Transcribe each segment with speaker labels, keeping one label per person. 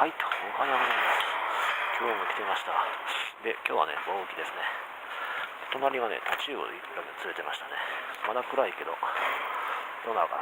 Speaker 1: はいと、おはようございます。今日も来てました。で、今日はね、棒浮きですね。隣はね、タチウオを連れてましたね。まだ暗いけど、どうなるかな。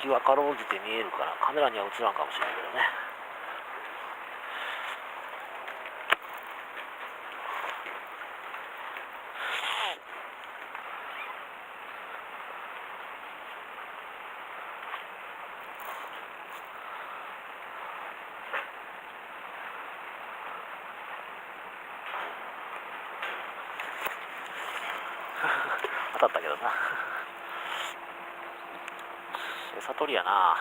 Speaker 1: 木はかろうじて見えるから、カメラには映らんかもしれないけどね。当たったけどな。餌取りやな。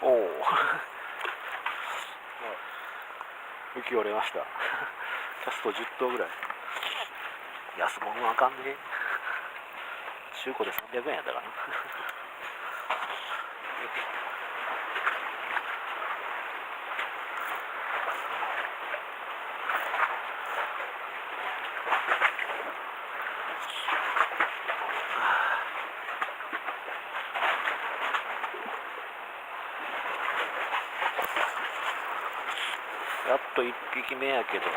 Speaker 1: おお浮き折れました。キャスト10頭ぐらい。安物はあかんね。中古で300円やったかな。やっと1匹目やけどな。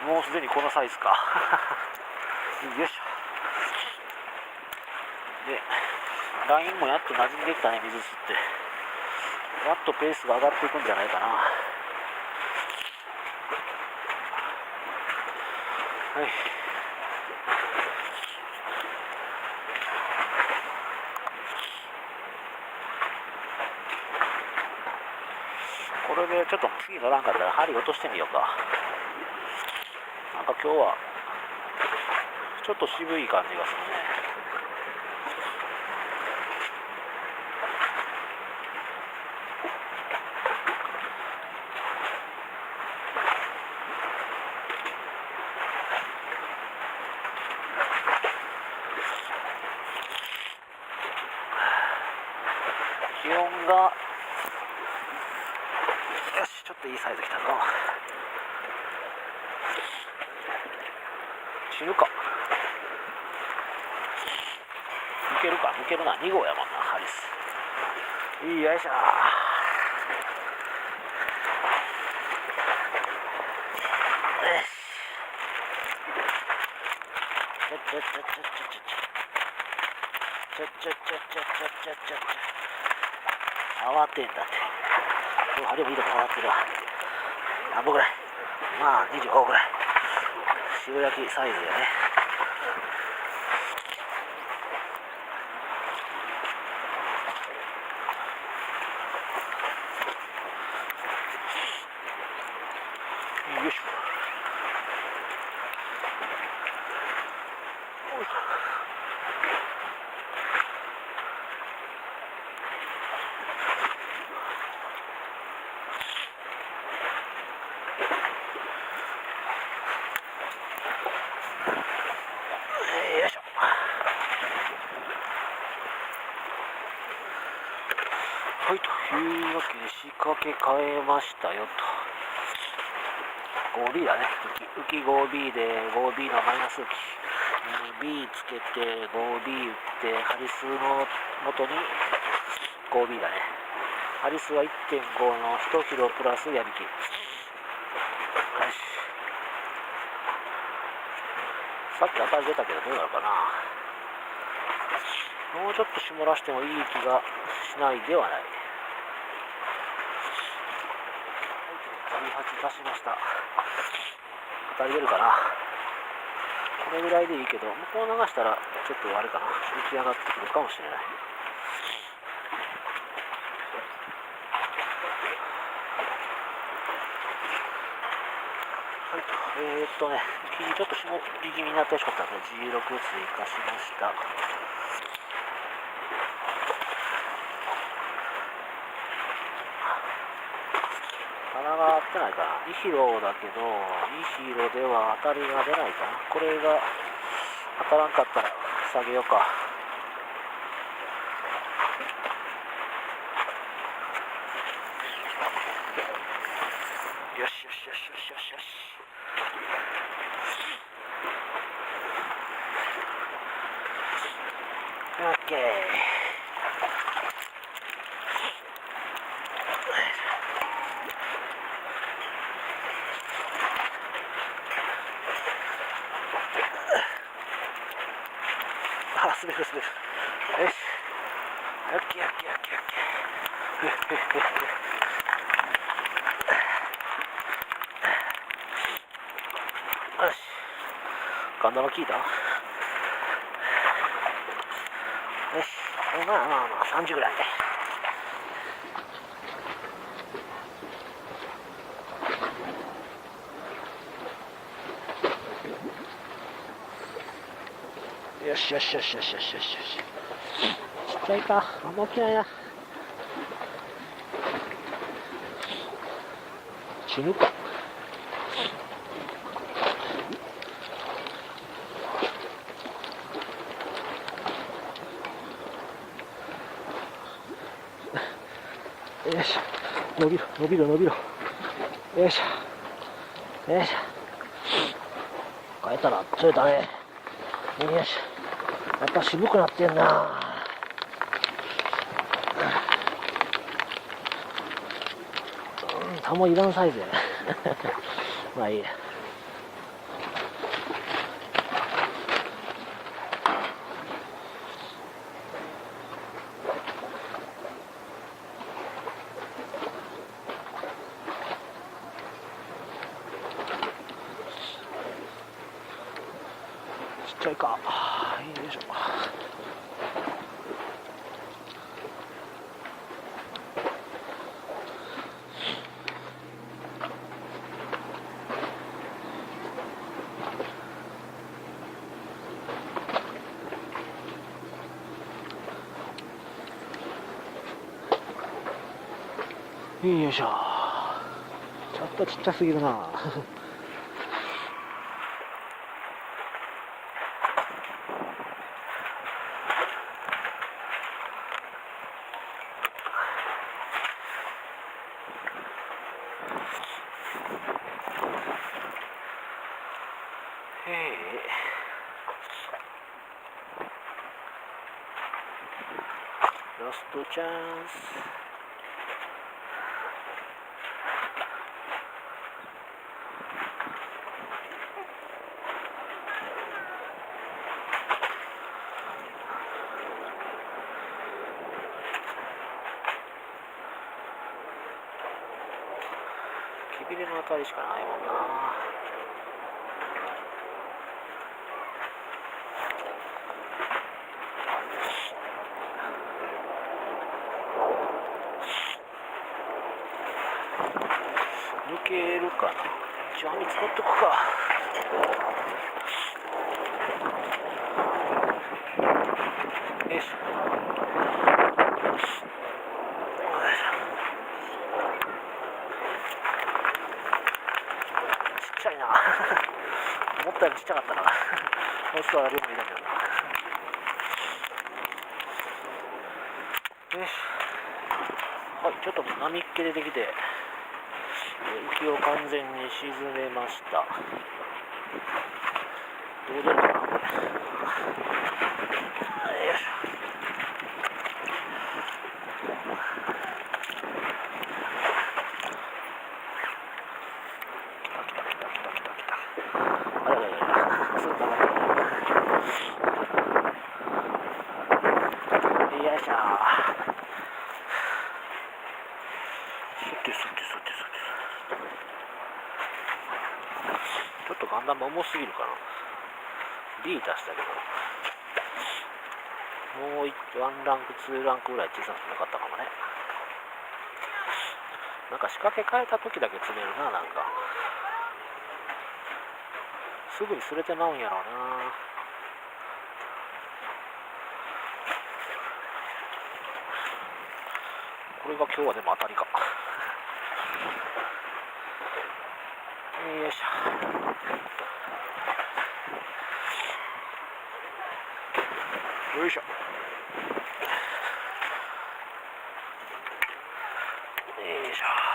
Speaker 1: もうすでにこのサイズか。よいしょ。で、ラインもやっと馴染んできたね、水吸って。やっとペースが上がっていくんじゃないかな。はい。これでちょっと次乗らんかったら針落としてみようか。なんか今日はちょっと渋い感じがするね。気温がよし、ちょっといいサイズ来たぞ。死ぬか。抜けるか、抜けるな。2号やもんな、ハリス。よいしょ。慌てんだって。針もいいとこ触ってるわ。何本ぐらい。まあ25ぐらい。塩焼きサイズやね。よいしょ。よいしょ。はい、というわけで仕掛け変えましたよと。5B だね。浮き 5B で 5B のマイナス浮き。B つけて 5B 打って針数の元に 5B だね。針数は 1.5 の1キロプラスやびき。よし。さっき当たり出たけどどうなるかな。もうちょっと絞らしてもいい気がしないではない。18出しました。当たり出るかな。これぐらいでいいけど、向こう流したらちょっとあれかな、浮き上がってくるかもしれない。はいと、生地ちょっと絞り気味になってほしかったので G6 追加しました。棚がってないかな。イヒロだけど、イヒロでは当たりが出ないかな。これが当たらんかったら下げようか。よしよしよしよしよしよし。オッケー。あ、滑る滑る。よし。オッケーオッケーオッケーオッケー。よし。ガンダム効いた？よし。まあまあまあ、30ぐらい。よしよしよしよしよしよしよし。ちっちゃいか。あんま大きないな。死ぬか。よし。伸びろ伸びろ伸びろ。よいしょ。よいしょ。変えたら釣れたね。よし。やっぱ渋くなってんな。タモいらんサイズやね。まあいいや。ちっちゃいか。よいしょ。よいしょ。ちょっとちっちゃすぎるな。ラストチャンス。きびれのあたりしかないもんな。抜けるかな。一応網使っとくか。よし。ちっちゃいな。思ったよりちっちゃかったな。本数は量もいいだけどな。よし。はい、ちょっと波っ気出てきて、浮きを完全に沈めました。どう出るかな、これ。よいしょ。ちょっとガンダム重すぎるかな。B 出したけど、もう1ランク2ランクぐらい小さくなかったかもね。なんか仕掛け変えた時だけ詰めるな。なんかすぐに擦れてまうんやろうな。これが今日はでも当たりか。よいしょ。よいしょ。よいしょ。